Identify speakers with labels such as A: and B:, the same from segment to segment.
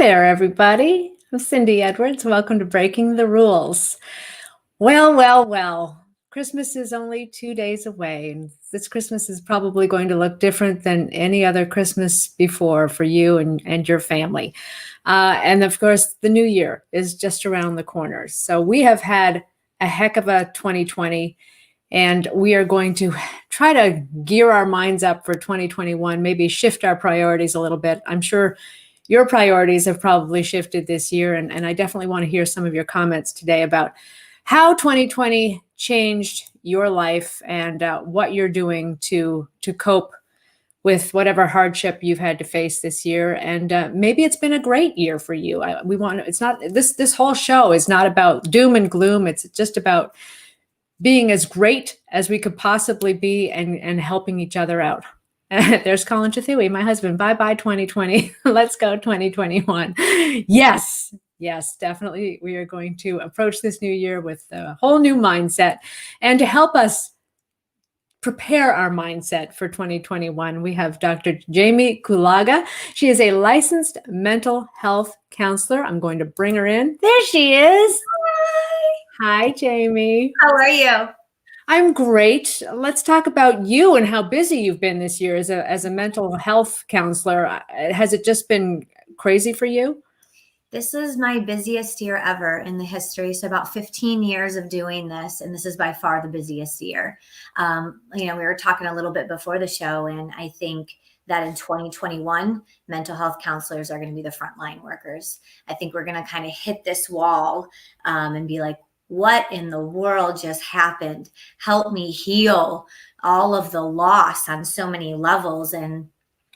A: there, everybody. I'm Cindy Edwards. Welcome to Breaking the Rules. Well. Christmas is only 2 days away, and this Christmas is probably going to look different than any other Christmas before for you and your family. And of course, the new year is just around the corner. So we have had a heck of a 2020, and we are going to try to gear our minds up for 2021, maybe shift our priorities a little bit. I'm sure your priorities have probably shifted this year, and I definitely want to hear some of your comments today about how 2020 changed your life and what you're doing to cope with whatever hardship you've had to face this year. And maybe it's been a great year for you. It's not this whole show is not about doom and gloom. It's just about being as great as we could possibly be and helping each other out. There's Colin Chathui, my husband. Bye 2020. Let's go 2021. Yes, definitely. We are going to approach this new year with a whole new mindset. And to help us prepare our mindset for 2021, we have Dr. Jamie Kulaga. She is a licensed mental health counselor. I'm going to bring her in. There she is. Hi, Jamie.
B: How are you?
A: I'm great. Let's talk about you and how busy you've been this year as a mental health counselor. Has it just been crazy for you?
B: This is my busiest year ever in the history. So about 15 years of doing this, and this is by far the busiest year. We were talking a little bit before the show, and I think that in 2021, mental health counselors are going to be the frontline workers. I think we're going to kind of hit this wall and be like, what in the world just happened? Help me heal all of the loss on so many levels. And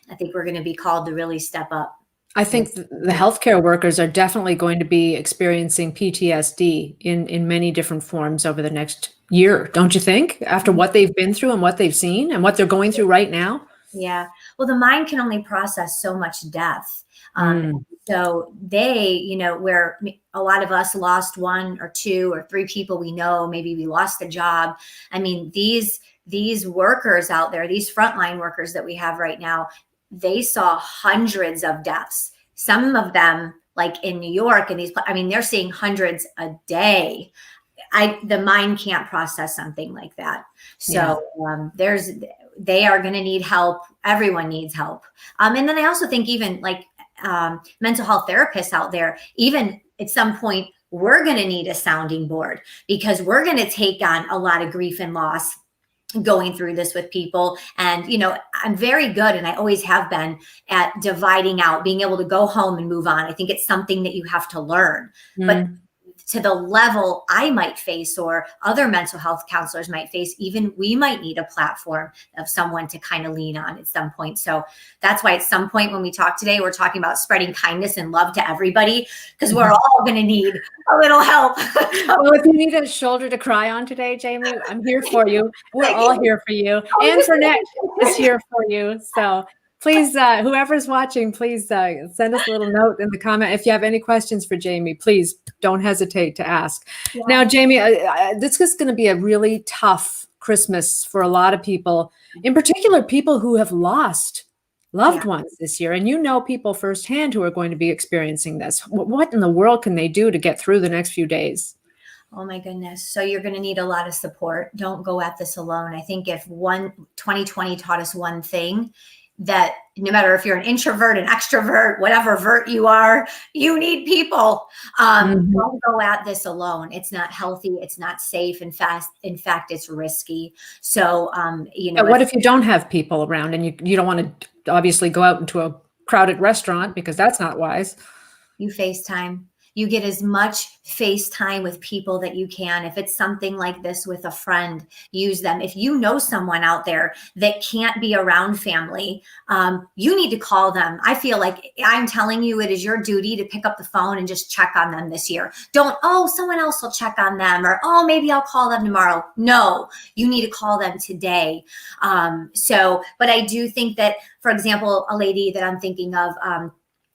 B: I think we're going to be called to really step up.
A: I think the healthcare workers are definitely going to be experiencing PTSD in many different forms over the next year, don't you think? After what they've been through and what they've seen and what they're going through right now?
B: Yeah. Well, the mind can only process so much death. So they, where a lot of us lost one or two or three people we know, maybe we lost a job. I mean, these workers out there, these frontline workers that we have right now, they saw hundreds of deaths. Some of them, like in New York, and they're seeing hundreds a day. The mind can't process something like that. So they are going to need help. Everyone needs help. And then I also think even like mental health therapists out there, even at some point, we're going to need a sounding board because we're going to take on a lot of grief and loss going through this with people. And, I'm very good, and I always have been, at dividing out, being able to go home and move on. I think it's something that you have to learn. But to the level I might face or other mental health counselors might face, even we might need a platform of someone to kind of lean on at some point. So that's why at some point when we talk today, we're talking about spreading kindness and love to everybody, because we're all going to need a little help.
A: Well, if you need a shoulder to cry on today, Jamie, I'm here for you. We're all here for you. And Fernette is here for you. So please, whoever's watching, please send us a little note in the comment. If you have any questions for Jamie, please don't hesitate to ask. Yeah. Now, Jamie, this is going to be a really tough Christmas for a lot of people, in particular, people who have lost loved ones this year. And people firsthand who are going to be experiencing this. What in the world can they do to get through the next few days?
B: Oh my goodness. So you're going to need a lot of support. Don't go at this alone. I think if 2020 taught us one thing, that no matter if you're an introvert, an extrovert, whatever vert you are, you need people. Don't go at this alone. It's not healthy. It's not safe. In fact, it's risky. So,
A: what if you don't have people around and you don't want to obviously go out into a crowded restaurant because that's not wise?
B: You FaceTime. You get as much FaceTime with people that you can. If it's something like this with a friend, use them. If you know someone out there that can't be around family, you need to call them. I feel like I'm telling you, it is your duty to pick up the phone and just check on them this year. Don't, someone else will check on them, or, maybe I'll call them tomorrow. No, you need to call them today. But I do think that, for example, a lady that I'm thinking of,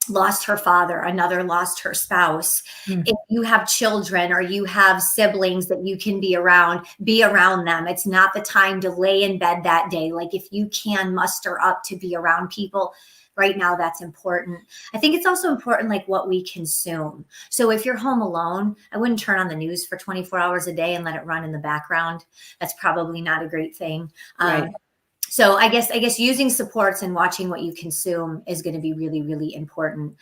B: lost her father, another lost her spouse. If you have children or you have siblings that you can be around them. It's not the time to lay in bed that day. Like if you can muster up to be around people right now, that's important. I think it's also important, like what we consume. So if you're home alone, I wouldn't turn on the news for 24 hours a day and let it run in the background. That's probably not a great thing.
A: Right.
B: So I guess using supports and watching what you consume is going to be really, really important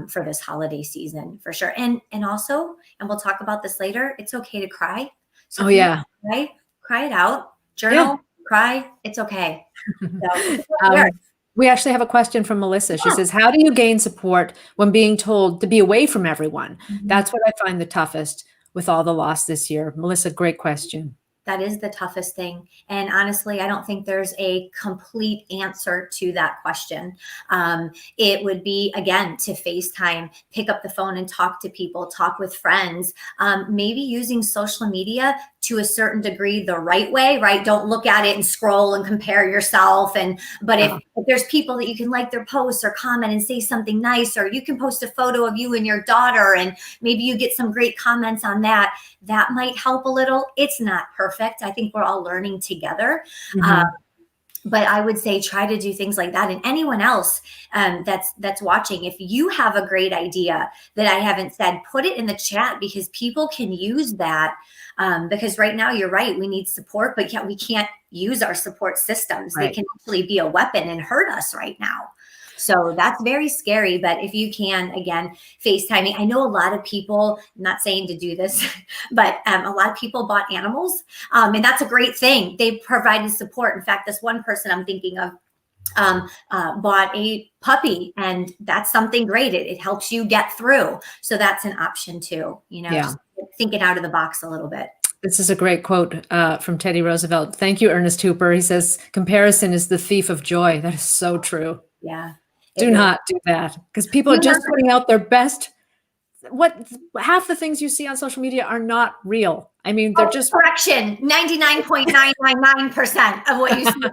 B: for this holiday season for sure. And also, and we'll talk about this later, it's okay to cry. So
A: yeah.
B: Cry it out, journal, cry. It's okay. So,
A: we actually have a question from Melissa. She says, how do you gain support when being told to be away from everyone? That's what I find the toughest with all the loss this year. Melissa, great question.
B: That is the toughest thing. And honestly, I don't think there's a complete answer to that question. It would be, again, to FaceTime, pick up the phone and talk to people, talk with friends, maybe using social media to a certain degree the right way, right? Don't look at it and scroll and compare yourself. But if there's people that you can like their posts or comment and say something nice, or you can post a photo of you and your daughter and maybe you get some great comments on that, that might help a little. It's not perfect. I think we're all learning together. But I would say try to do things like that. And anyone else that's watching, if you have a great idea that I haven't said, put it in the chat, because people can use that. Because right now, you're right, we need support, but yet we can't use our support systems. Right. They can actually be a weapon and hurt us right now. So that's very scary. But if you can, again, FaceTiming. I know a lot of people, I'm not saying to do this, but a lot of people bought animals. And that's a great thing. They provided support. In fact, this one person I'm thinking of bought a puppy, and that's something great. It helps you get through. So that's an option too, just thinking out of the box a little bit.
A: This is a great quote from Teddy Roosevelt. Thank you, Ernest Hooper. He says, comparison is the thief of joy. That is so true.
B: Yeah.
A: Do not do that, because people are just putting out their best. Half the things you see on social media are not real. I mean, they're just
B: correction. 99.999% of what you see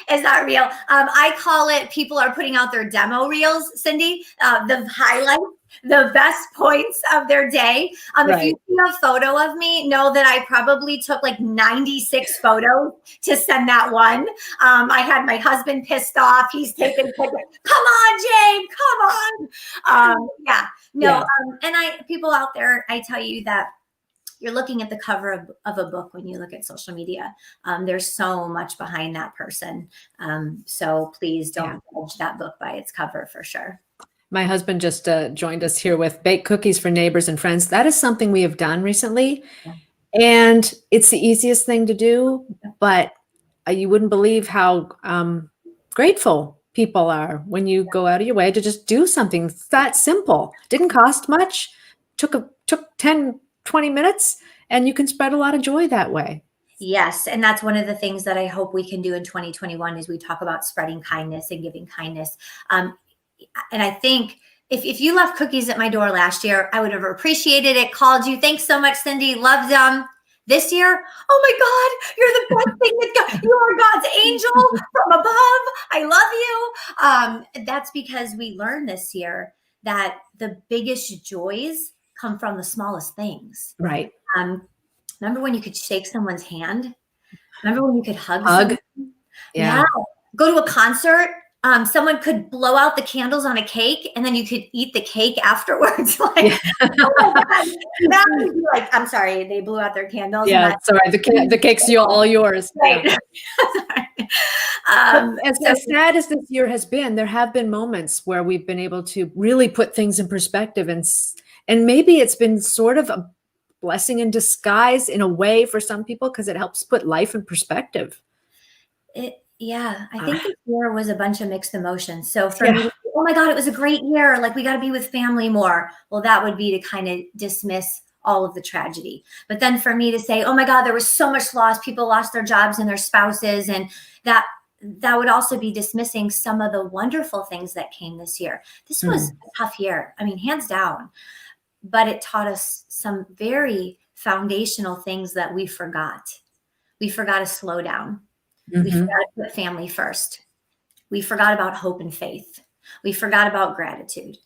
B: is not real. I call it, people are putting out their demo reels, Cindy, the highlights, the best points of their day. If you see a photo of me, know that I probably took like 96 photos to send that one. I had my husband pissed off. He's taking pictures. Come on, Jane, come on. And people out there, I tell you that you're looking at the cover of a book when you look at social media. There's so much behind that person. So please don't judge that book by its cover, for sure.
A: My husband just joined us here with baked cookies for neighbors and friends. That is something we have done recently. And it's the easiest thing to do, but you wouldn't believe how grateful people are when you go out of your way to just do something that simple. Didn't cost much, took 10, 20 minutes, and you can spread a lot of joy that way.
B: Yes. And that's one of the things that I hope we can do in 2021 is we talk about spreading kindness and giving kindness. And I think if you left cookies at my door last year, I would have appreciated it, called you. Thanks so much, Cindy. Loved them. This year, oh my God, you're the best thing that you are God's angel from above. I love you. That's because we learned this year that the biggest joys come from the smallest things.
A: Right.
B: Remember when you could shake someone's hand? Remember when you could hug someone?
A: Yeah.
B: Go to a concert. Someone could blow out the candles on a cake, and then you could eat the cake afterwards. Oh my God. That would be like, I'm sorry, they blew out their candles.
A: Yeah, sorry, the cake's all yours.
B: Right.
A: As sad as this year has been, there have been moments where we've been able to really put things in perspective, and maybe it's been sort of a blessing in disguise in a way for some people, because it helps put life in perspective.
B: I think this year was a bunch of mixed emotions. So for me, oh my God, it was a great year. Like, we got to be with family more. Well, that would be to kind of dismiss all of the tragedy. But then for me to say, oh my God, there was so much loss. People lost their jobs and their spouses. And that would also be dismissing some of the wonderful things that came this year. This was a tough year. I mean, hands down. But it taught us some very foundational things that we forgot. We forgot to slow down. We forgot to put family first. We forgot about hope and faith. We forgot about gratitude.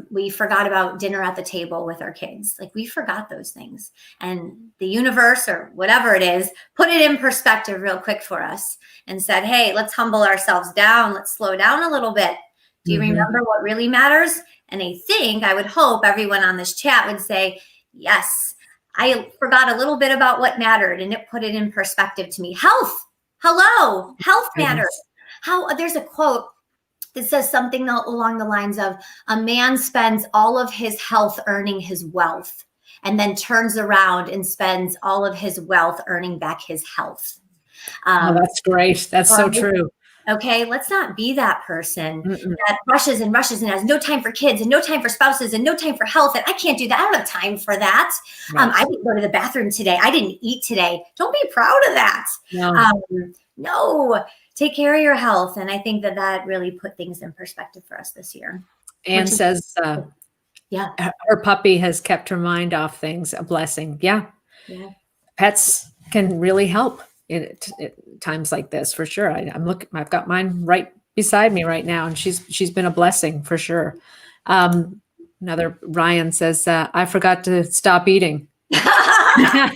B: We forgot about dinner at the table with our kids. Like, we forgot those things, and the universe or whatever it is put it in perspective real quick for us and said, hey, let's humble ourselves down. Let's slow down a little bit. Do you remember what really matters? And I would hope everyone on this chat would say, yes, I forgot a little bit about what mattered, and it put it in perspective to me. Health. Hello. Health matters. There's a quote that says something along the lines of, a man spends all of his health earning his wealth, and then turns around and spends all of his wealth earning back his health.
A: That's great. That's so true.
B: Okay, let's not be that person that rushes and rushes and has no time for kids and no time for spouses and no time for health. And I can't do that. I don't have time for that. Right. I didn't go to the bathroom today. I didn't eat today. Don't be proud of that. No. Take care of your health. And I think that really put things in perspective for us this year.
A: Anne says, her puppy has kept her mind off things. A blessing. Yeah. Pets can really help in times like this, for sure. I've got mine right beside me right now, and she's been a blessing for sure. Another Ryan says, I forgot to stop eating.
B: Right.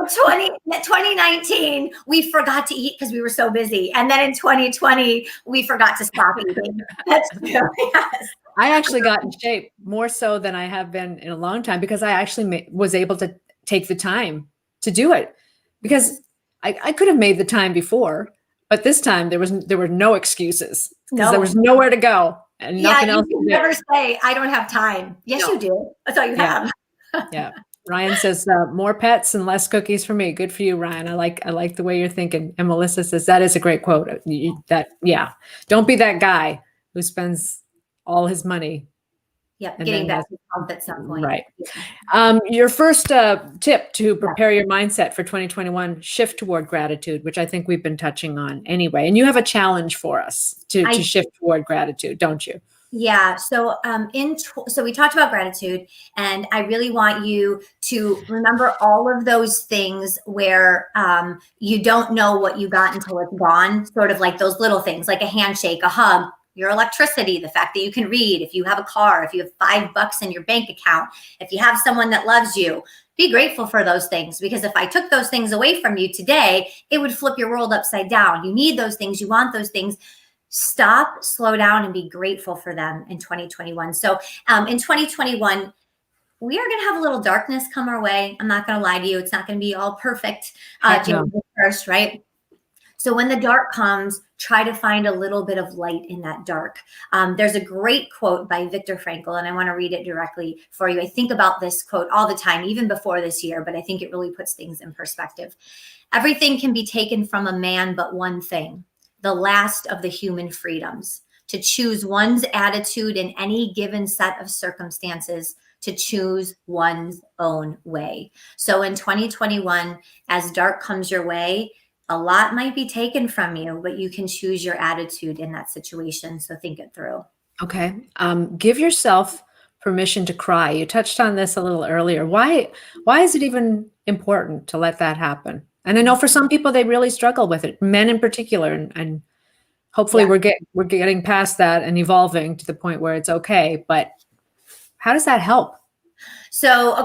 B: So 2019, we forgot to eat because we were so busy. And then in 2020, we forgot to stop eating. That's true. Yes.
A: I actually got in shape more so than I have been in a long time, because I actually was able to take the time to do it, because I could have made the time before, but this time there were no excuses, because there was nowhere to go and nothing else.
B: You never say, I don't have time. Yes, you do. That's all you have.
A: Yeah. Ryan says, more pets and less cookies for me. Good for you, Ryan. I like the way you're thinking. And Melissa says, that is a great quote. Don't be that guy who spends all his money.
B: Yep, getting back to health at some point.
A: Right. Your first tip to prepare your mindset for 2021, shift toward gratitude, which I think we've been touching on anyway. And you have a challenge for us to shift toward gratitude, don't you?
B: Yeah. So so we talked about gratitude, and I really want you to remember all of those things where you don't know what you got until it's gone. Sort of like those little things, like a handshake, a hug, your electricity, the fact that you can read, if you have a car, if you have $5 in your bank account, if you have someone that loves you. Be grateful for those things, because if I took those things away from you today, it would flip your world upside down. You need those things. You want those things. Stop, slow down, and be grateful for them in 2021. So in 2021, we are going to have a little darkness come our way. I'm not going to lie to you. It's not going to be all perfect January 1st, right? So when the dark comes, try to find a little bit of light in that dark. There's a great quote by Viktor Frankl, and I want to read it directly for you. I think about this quote all the time, even before this year, but I think it really puts things in perspective. Everything can be taken from a man but one thing, the last of the human freedoms, to choose one's attitude in any given set of circumstances, to choose one's own way. So in 2021, as dark comes your way, a lot might be taken from you, but you can choose your attitude in that situation. So think it through.
A: Okay. Give yourself permission to cry. You touched on this a little earlier. Why is it even important to let that happen? And I know for some people, they really struggle with it, men in particular, and hopefully we're getting past that and evolving to the point where it's okay. But how does that help?
B: So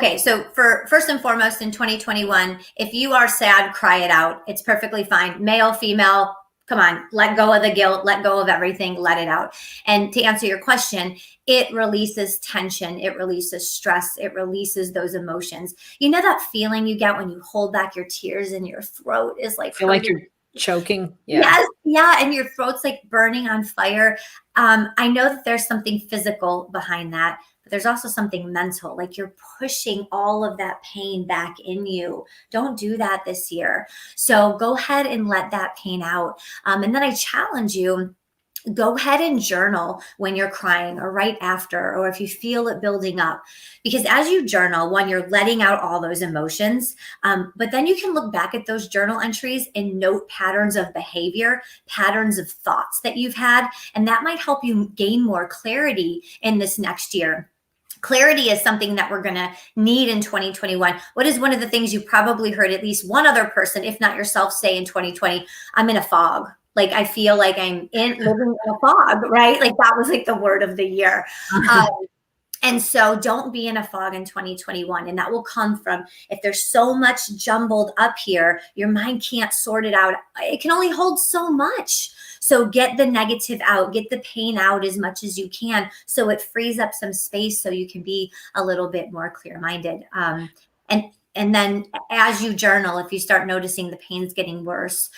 B: for first and foremost in 2021, if you are sad, cry it out. It's perfectly fine. Male, female, come on, let go of the guilt, let go of everything, let it out. And to answer your question, it releases tension, it releases stress, it releases those emotions. You know that feeling you get when you hold back your tears and your throat is like,
A: feel like you're choking.
B: Yes, yeah, and your throat's like burning on fire. I know that there's something physical behind that, but there's also something mental, like you're pushing all of that pain back in you. Don't do that this year. So go ahead and let that pain out. And then I challenge you, go ahead and journal when you're crying or right after, or if you feel it building up. Because as you journal, one, you're letting out all those emotions, but then you can look back at those journal entries and note patterns of behavior, patterns of thoughts that you've had, and that might help you gain more clarity in this next year. Clarity is something that we're going to need in 2021. What is one of the things you probably heard at least one other person, if not yourself, say in 2020? I'm in a fog. Like I feel like I'm living in a fog, right? Like that was like the word of the year. And so don't be in a fog in 2021. And that will come from, if there's so much jumbled up here, your mind can't sort it out. It can only hold so much. So get the negative out, get the pain out as much as you can, so it frees up some space so you can be a little bit more clear-minded. And then as you journal, if you start noticing the pain's getting worse,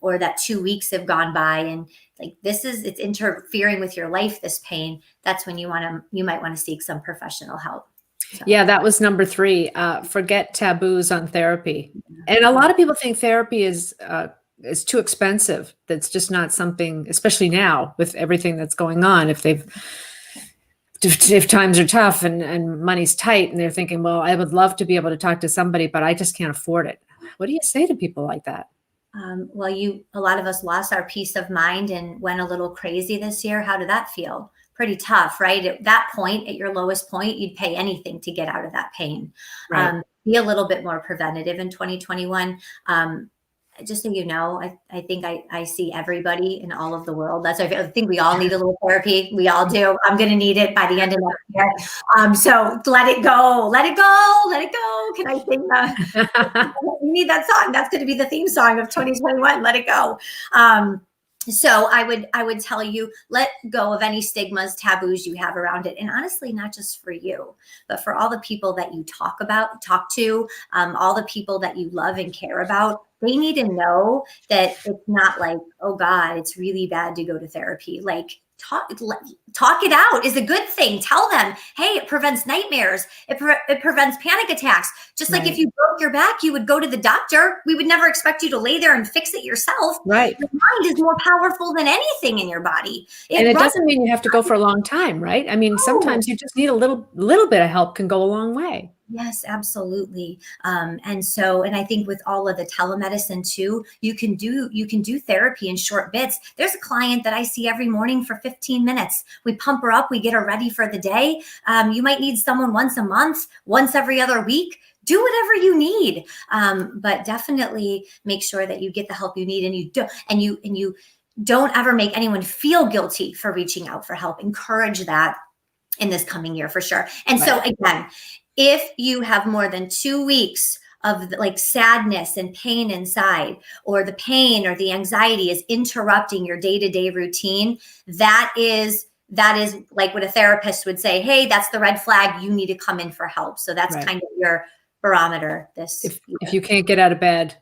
B: or that 2 weeks have gone by and like it's interfering with your life, this pain, that's when you might want to seek some professional help. So.
A: Yeah, that was number 3. Forget taboos on therapy. And a lot of people think therapy is too expensive. That's just not something, especially now with everything that's going on. If times are tough and money's tight and they're thinking, well, I would love to be able to talk to somebody, but I just can't afford it. What do you say to people like that?
B: Well, a lot of us lost our peace of mind and went a little crazy this year. How did that feel? Pretty tough, right? At that point, at your lowest point, you'd pay anything to get out of that pain. Right. Be a little bit more preventative in 2021. Just so you know, I think I see everybody in all of the world. That's why I think we all need a little therapy. We all do. I'm going to need it by the end of next year. So let it go, let it go, let it go. Can I sing that? You need that song. That's going to be the theme song of 2021. Let it go. So I would tell you, let go of any stigmas, taboos you have around it. And honestly, not just for you, but for all the people that you talk to, all the people that you love and care about. They need to know that it's not like, oh God, it's really bad to go to therapy. Like talk it out is a good thing. Tell them, hey, it prevents nightmares. It prevents panic attacks. Just like if you broke your back, you would go to the doctor. We would never expect you to lay there and fix it yourself.
A: Right.
B: Your mind is more powerful than anything in your body.
A: And it doesn't mean you have to go for a long time, right? I mean, sometimes you just need a little bit of help can go a long way.
B: Yes, absolutely. And I think with all of the telemedicine too, you can do therapy in short bits. There's a client that I see every morning for 15 minutes. We pump her up, we get her ready for the day. You might need someone once a month, once every other week. Do whatever you need, but definitely make sure that you get the help you need, and you don't ever make anyone feel guilty for reaching out for help. Encourage that in this coming year for sure. And so again, if you have more than 2 weeks of like sadness and pain inside, or the pain or the anxiety is interrupting your day-to-day routine, that is like what a therapist would say, hey, that's the red flag. You need to come in for help. So that's kind of your barometer if
A: you can't get out of bed.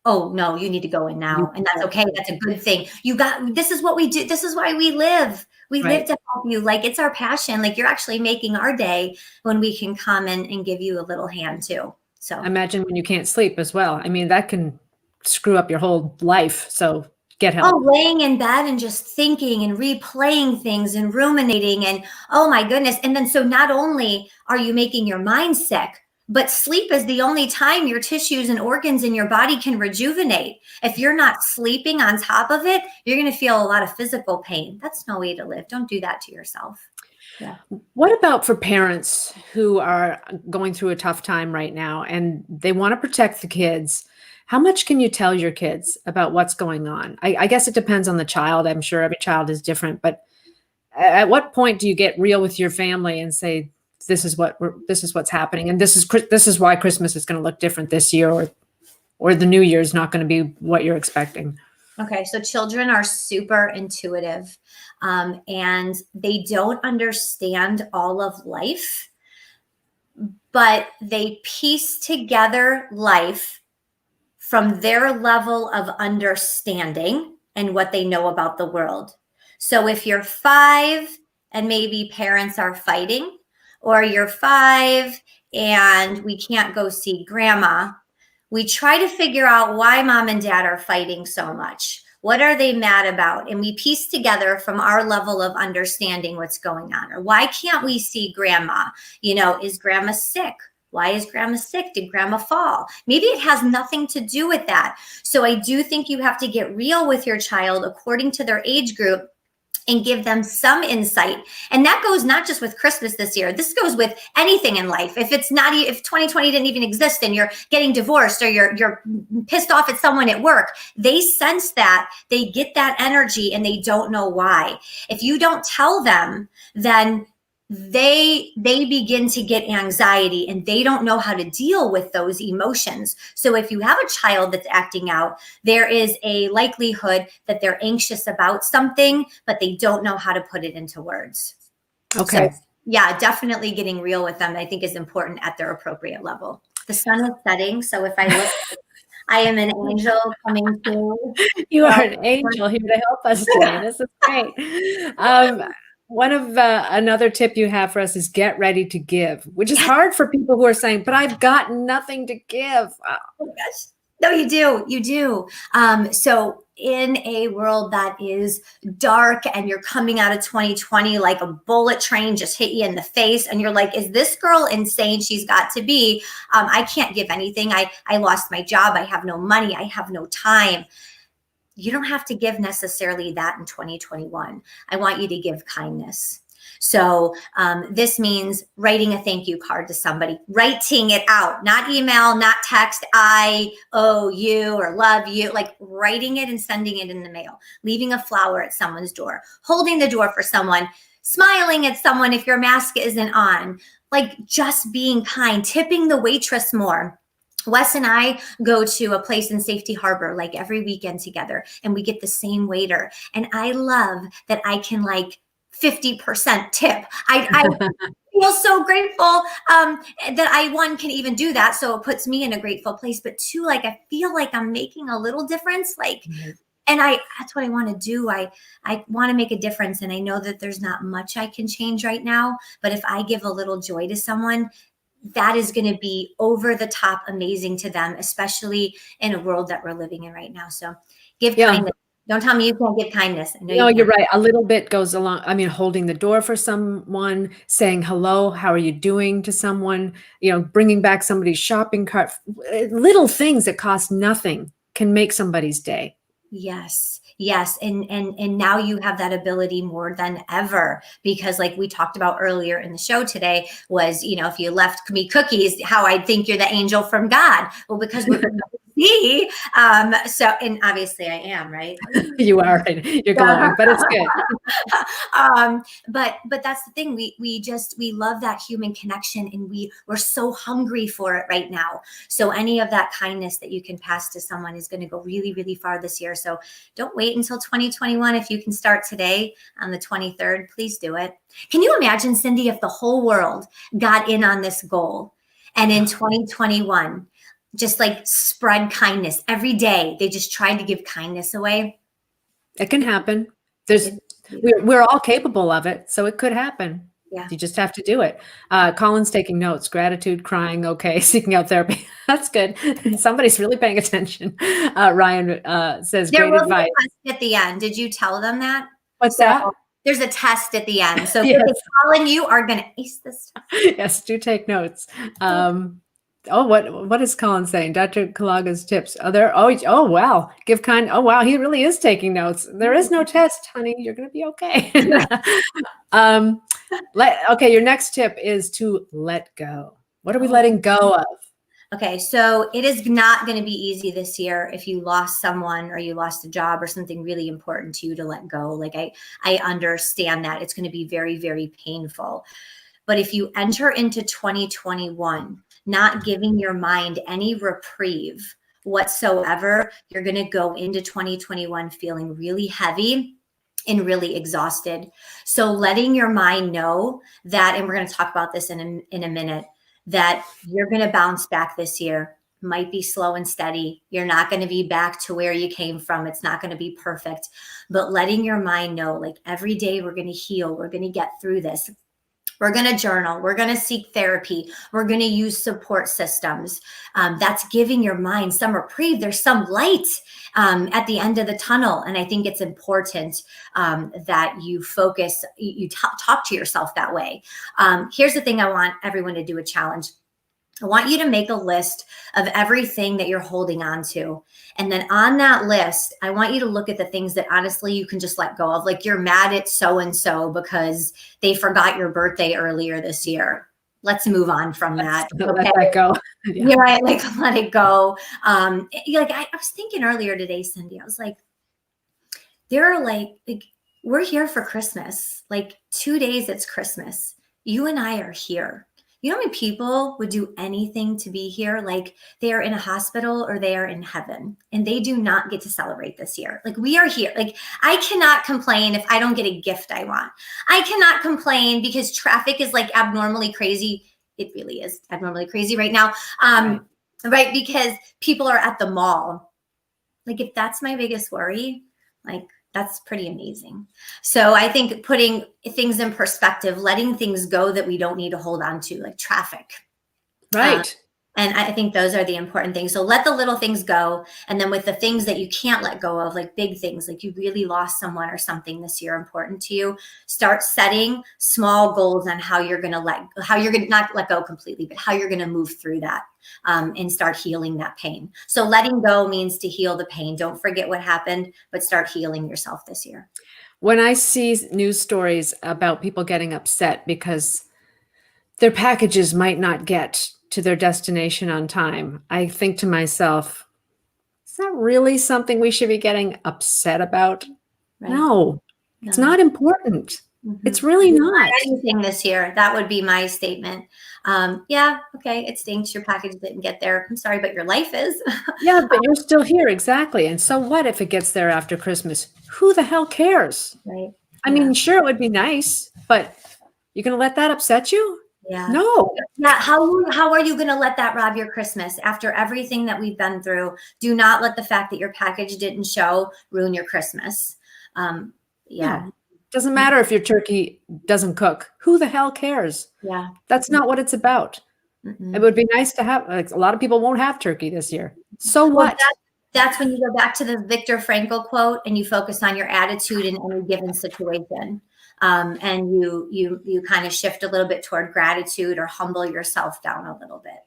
B: Oh no, you need to go in now. And that's okay. That's a good thing. This is what we do. This is why we live. We live to help you. Like it's our passion. Like you're actually making our day when we can come in and give you a little hand too. So
A: imagine when you can't sleep as well. I mean, that can screw up your whole life. So get help.
B: Oh, laying in bed and just thinking and replaying things and ruminating and oh my goodness. And then so not only are you making your mind sick, but sleep is the only time your tissues and organs in your body can rejuvenate. If you're not sleeping on top of it, you're going to feel a lot of physical pain. That's no way to live. Don't do that to yourself. Yeah.
A: What about for parents who are going through a tough time right now and they want to protect the kids? How much can you tell your kids about what's going on? I guess it depends on the child. I'm sure every child is different, but at what point do you get real with your family and say, this is what's happening, and this is why Christmas is going to look different this year, or the New Year is not going to be what you're expecting?
B: Okay, so children are super intuitive, and they don't understand all of life, but they piece together life from their level of understanding and what they know about the world. So if you're 5 and maybe parents are fighting, or you're 5 and we can't go see grandma, we try to figure out why mom and dad are fighting so much. What are they mad about? And we piece together from our level of understanding what's going on. Or why can't we see grandma? Is grandma sick? Why is grandma sick? Did grandma fall? Maybe it has nothing to do with that. So I do think you have to get real with your child according to their age group and give them some insight. And that goes not just with Christmas this year. This goes with anything in life. If it's not, if 2020 didn't even exist and you're getting divorced or you're pissed off at someone at work, they sense that, they get that energy and they don't know why. If you don't tell them, then they begin to get anxiety and they don't know how to deal with those emotions. So if you have a child that's acting out, there is a likelihood that they're anxious about something, but they don't know how to put it into words.
A: Okay.
B: So, yeah, definitely getting real with them, I think, is important at their appropriate level. The sun is setting, so if I look, I am an angel coming through.
A: You are an angel here to help us today. This is great. One of another tip you have for us is get ready to give, which is hard for people who are saying, but I've got nothing to give.
B: Oh gosh. No, you do. You do. So in a world that is dark and you're coming out of 2020 like a bullet train just hit you in the face and you're like, is this girl insane? She's got to be. I can't give anything. I lost my job. I have no money. I have no time. You don't have to give necessarily that in 2021. I want you to give kindness. So this means writing a thank you card to somebody, writing it out, not email, not text, I owe you or love you, like writing it and sending it in the mail, leaving a flower at someone's door, holding the door for someone, smiling at someone if your mask isn't on, like just being kind, tipping the waitress more. Wes and I go to a place in Safety Harbor like every weekend together and we get the same waiter. And I love that I can like 50% tip. I feel so grateful that I, one, can even do that. So it puts me in a grateful place. But two, like I feel like I'm making a little difference. Like, and that's what I want to do. I want to make a difference. And I know that there's not much I can change right now. But if I give a little joy to someone, that is going to be over the top amazing to them, especially in a world that we're living in right now. So give kindness. Don't tell me you can't give kindness. I know
A: no, you're right. A little bit goes along. I mean, holding the door for someone, saying hello, how are you doing to someone, bringing back somebody's shopping cart, little things that cost nothing can make somebody's day.
B: Yes. Yes. And now you have that ability more than ever, because like we talked about earlier in the show today was, if you left me cookies, how I'd think you're the angel from God. Well, because we're see. So, and obviously I am, right?
A: You are, you're glowing, but it's good.
B: But that's the thing. We love that human connection and we're so hungry for it right now. So any of that kindness that you can pass to someone is going to go really, really far this year. So don't wait until 2021. If you can start today on the 23rd, please do it. Can you imagine, Cindy, if the whole world got in on this goal and in 2021, just like spread kindness every day? They just tried to give kindness away.
A: It can happen. We're all capable of it. So it could happen.
B: Yeah.
A: You just have to do it. Colin's taking notes, gratitude, crying. Okay. Seeking out therapy. That's good. Somebody's really paying attention. Ryan says
B: there
A: great
B: will
A: advice.
B: be a test at the end. Did you tell them that?
A: What's that?
B: There's a test at the end. So
A: yes.
B: Colin, you are going to ace this test.
A: Yes, do take notes. What is Colin saying? Dr. Kalaga's tips. Oh, wow. Give kind. Oh, wow. He really is taking notes. There is no test, honey. You're going to be okay. Okay. Your next tip is to let go. What are we letting go of?
B: Okay. So it is not going to be easy this year if you lost someone or you lost a job or something really important to you to let go. Like I understand that it's going to be very, very painful. But if you enter into 2021, not giving your mind any reprieve whatsoever, you're going to go into 2021 feeling really heavy and really exhausted. So letting your mind know that, and we're going to talk about this in a minute, that you're going to bounce back this year. Might be slow and steady. You're not going to be back to where you came from. It's not going to be perfect, but letting your mind know, like every day we're going to heal. We're going to get through this. We're going to journal. We're going to seek therapy. We're going to use support systems. That's giving your mind some reprieve. There's some light at the end of the tunnel. And I think it's important that you focus, you talk to yourself that way. Here's the thing I want everyone to do, a challenge. I want you to make a list of everything that you're holding on to. And then on that list, I want you to look at the things that honestly you can just let go of. Like you're mad at so-and-so because they forgot your birthday earlier this year. Let's move on from that.
A: Let
B: Okay.
A: that go.
B: Yeah, right. Like let it go. Like I was thinking earlier today, Cindy, I was like, there are like we're here for Christmas. Like 2 days, it's Christmas. You and I are here. You know how many people would do anything to be here? Like they are in a hospital or they are in heaven and they do not get to celebrate this year. Like we are here. Like I cannot complain if I don't get a gift I want. I cannot complain because traffic is like abnormally crazy. It really is abnormally crazy right now. Right. Because people are at the mall. Like if that's my biggest worry, like that's pretty amazing. So I think putting things in perspective, letting things go that we don't need to hold on to, like traffic.
A: Right.
B: And I think those are the important things. So let the little things go. And then with the things that you can't let go of, like big things, like you really lost someone or something this year important to you, start setting small goals on how you're going to not let go completely, but how you're going to move through that and start healing that pain. So letting go means to heal the pain. Don't forget what happened, but start healing yourself this year.
A: When I see news stories about people getting upset because their packages might not get to their destination on time, I think to myself, is that really something we should be getting upset about?
B: Right.
A: No, it's not important.
B: Mm-hmm.
A: It's really not.
B: Anything this year. That would be my statement. Yeah, okay, it stinks your package didn't get there. I'm sorry, but your life is.
A: Yeah, but you're still here, exactly. And so what if it gets there after Christmas? Who the hell cares?
B: Right.
A: I mean, sure, it would be nice, but you're going to let that upset you?
B: Yeah.
A: No.
B: Yeah. How are you going to let that rob your Christmas after everything that we've been through? Do not let the fact that your package didn't show ruin your Christmas. Yeah.
A: No. Doesn't matter if your turkey doesn't cook. Who the hell cares?
B: Yeah.
A: That's not what it's about.
B: Mm-mm.
A: It would be nice to have, like, a lot of people won't have turkey this year. So what?
B: That's when you go back to the Viktor Frankl quote and you focus on your attitude in any given situation. And you kind of shift a little bit toward gratitude or humble yourself down a little bit.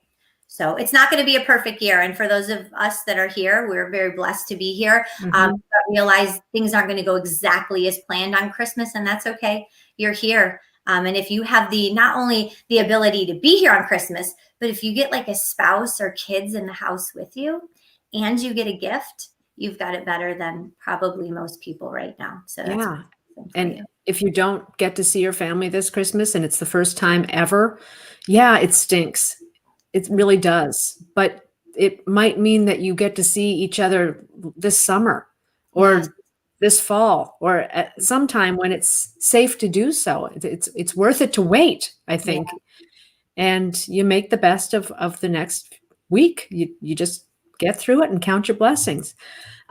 B: So it's not going to be a perfect year. And for those of us that are here, we're very blessed to be here. But realize things aren't going to go exactly as planned on Christmas, and that's okay. You're here. And if you have not only the ability to be here on Christmas, but if you get like a spouse or kids in the house with you and you get a gift, you've got it better than probably most people right now. So that's
A: and if you don't get to see your family this Christmas and it's the first time ever, yeah, it stinks. It really does. But it might mean that you get to see each other this summer or this fall or at some time when it's safe to do so. It's worth it to wait, I think. And you make the best of the next week. You just get through it and count your blessings.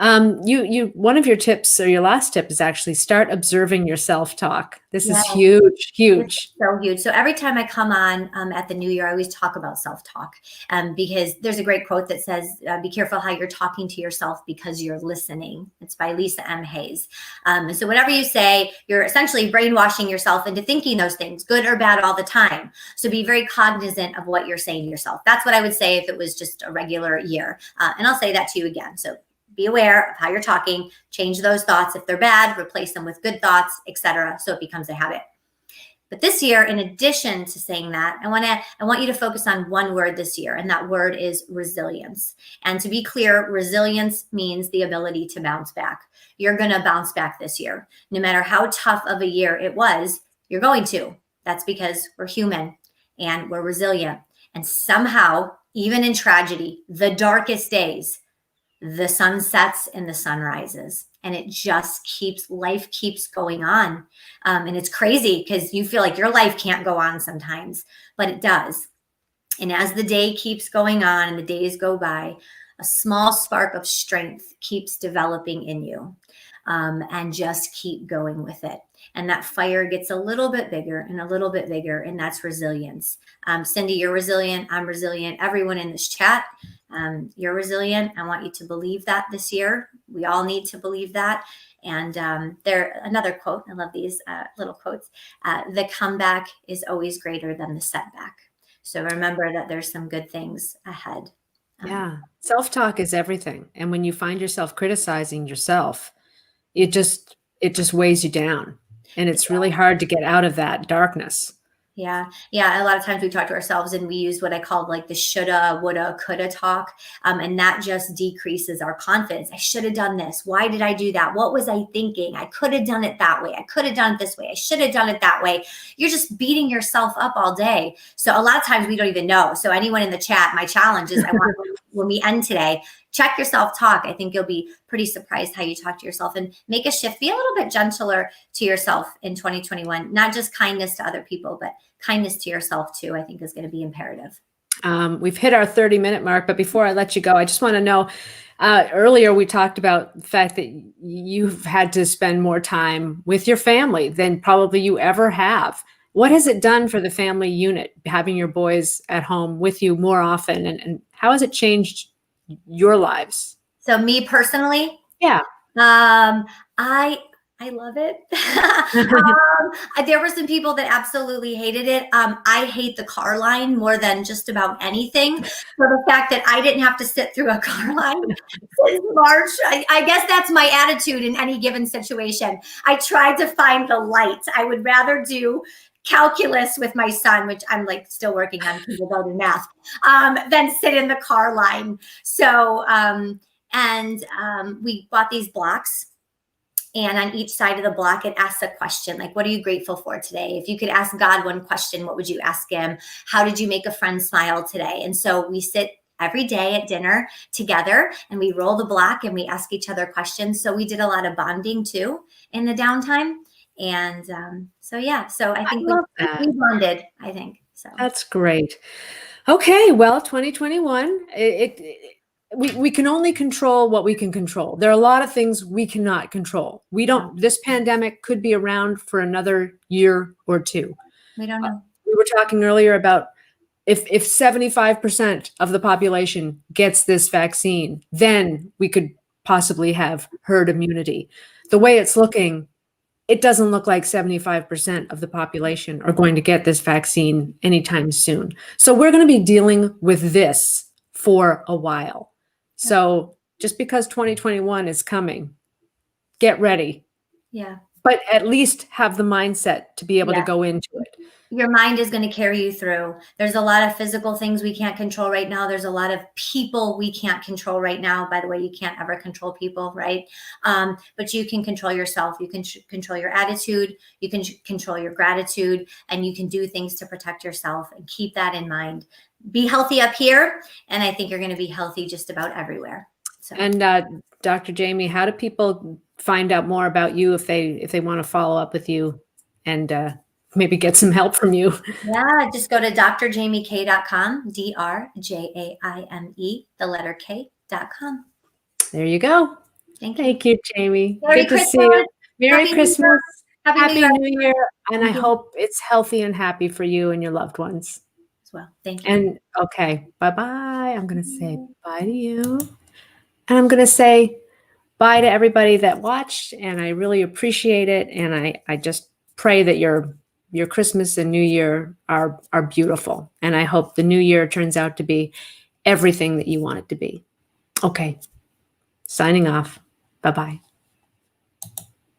A: One of your tips, or your last tip, is actually start observing your self-talk. This is huge.
B: It's so huge. So every time I come on at the new year, I always talk about self-talk because there's a great quote that says, be careful how you're talking to yourself because you're listening. It's by Lisa M. Hayes. So whatever you say, you're essentially brainwashing yourself into thinking those things, good or bad, all the time. So be very cognizant of what you're saying to yourself. That's what I would say if it was just a regular year. And I'll say that to you again. So be aware of how you're talking, change those thoughts. If they're bad, replace them with good thoughts, etc. So it becomes a habit. But this year, in addition to saying that, I want you to focus on one word this year, and that word is resilience. And to be clear, resilience means the ability to bounce back. You're going to bounce back this year. No matter how tough of a year it was, you're going to. That's because we're human and we're resilient. And somehow, even in tragedy, the darkest days, the sun sets and the sun rises, and it just life keeps going on. And it's crazy because you feel like your life can't go on sometimes, but it does. And as the day keeps going on and the days go by, a small spark of strength keeps developing in you, and just keep going with it. And that fire gets a little bit bigger and a little bit bigger, and that's resilience. Cindy, you're resilient. I'm resilient. Everyone in this chat, you're resilient. I want you to believe that this year. We all need to believe that. And another quote, I love these little quotes. The comeback is always greater than the setback. So remember that there's some good things ahead.
A: Yeah. Self-talk is everything. And when you find yourself criticizing yourself, it just weighs you down. And it's really hard to get out of that darkness.
B: Yeah. Yeah. A lot of times we talk to ourselves and we use what I called like the shoulda, woulda, coulda talk. And that just decreases our confidence. I should have done this. Why did I do that? What was I thinking? I could have done it that way. I could have done it this way. I should have done it that way. You're just beating yourself up all day. So a lot of times we don't even know. So anyone in the chat, my challenge is I want when we end today, check your self-talk. I think you'll be pretty surprised how you talk to yourself and make a shift. Be a little bit gentler to yourself in 2021, not just kindness to other people, but kindness to yourself too, I think is going to be imperative.
A: We've hit our 30-minute mark, but before I let you go, I just want to know, earlier we talked about the fact that you've had to spend more time with your family than probably you ever have. What has it done for the family unit, having your boys at home with you more often, and how has it changed your lives?
B: So me personally,
A: Yeah.
B: I love it. There were some people that absolutely hated it. I hate the car line more than just about anything. So the fact that I didn't have to sit through a car line since March, I guess that's my attitude in any given situation. I tried to find the light. I would rather do calculus with my son, which I'm like still working on kindergarten math, than sit in the car line. So, we bought these blocks. And on each side of the block, it asks a question like, what are you grateful for today? If you could ask God one question, what would you ask him? How did you make a friend smile today? And so we sit every day at dinner together and we roll the block and we ask each other questions. So we did a lot of bonding too in the downtime. And so I think we bonded, I think. So
A: that's great. Okay, well, 2021, we can only control what we can control. There are a lot of things we cannot control. This pandemic could be around for another year or two.
B: We don't know.
A: We were talking earlier about if 75% of the population gets this vaccine, then we could possibly have herd immunity. The way it's looking, it doesn't look like 75% of the population are going to get this vaccine anytime soon. So we're going to be dealing with this for a while. So just because 2021 is coming, get ready.
B: Yeah.
A: But at least have the mindset to be able to go into it.
B: Your mind is going to carry you through. There's a lot of physical things we can't control right now. There's a lot of people we can't control right now. By the way, you can't ever control people, right? But you can control yourself. You can control your attitude. You can control your gratitude, and you can do things to protect yourself, and keep that in mind. Be healthy up here, and I think you're going to be healthy just about everywhere. So.
A: And Dr. Jamie, how do people find out more about you if they want to follow up with you and maybe get some help from you?
B: Yeah, just go to drjamiek.com, DRJAIME, the letter K.com.
A: There you go. Thank you, Jamie.
B: Merry
A: Good to see you. Merry
B: Happy
A: Christmas. Happy New Year. And I
B: you.
A: hope it's healthy and happy for you and your loved ones.
B: As well. Thank you.
A: And okay, bye-bye. I'm going to say bye to you. And I'm going to say bye to everybody that watched. And I really appreciate it. And I just pray that your Christmas and New Year are beautiful. And I hope the new year turns out to be everything that you want it to be. Okay. Signing off. Bye-bye.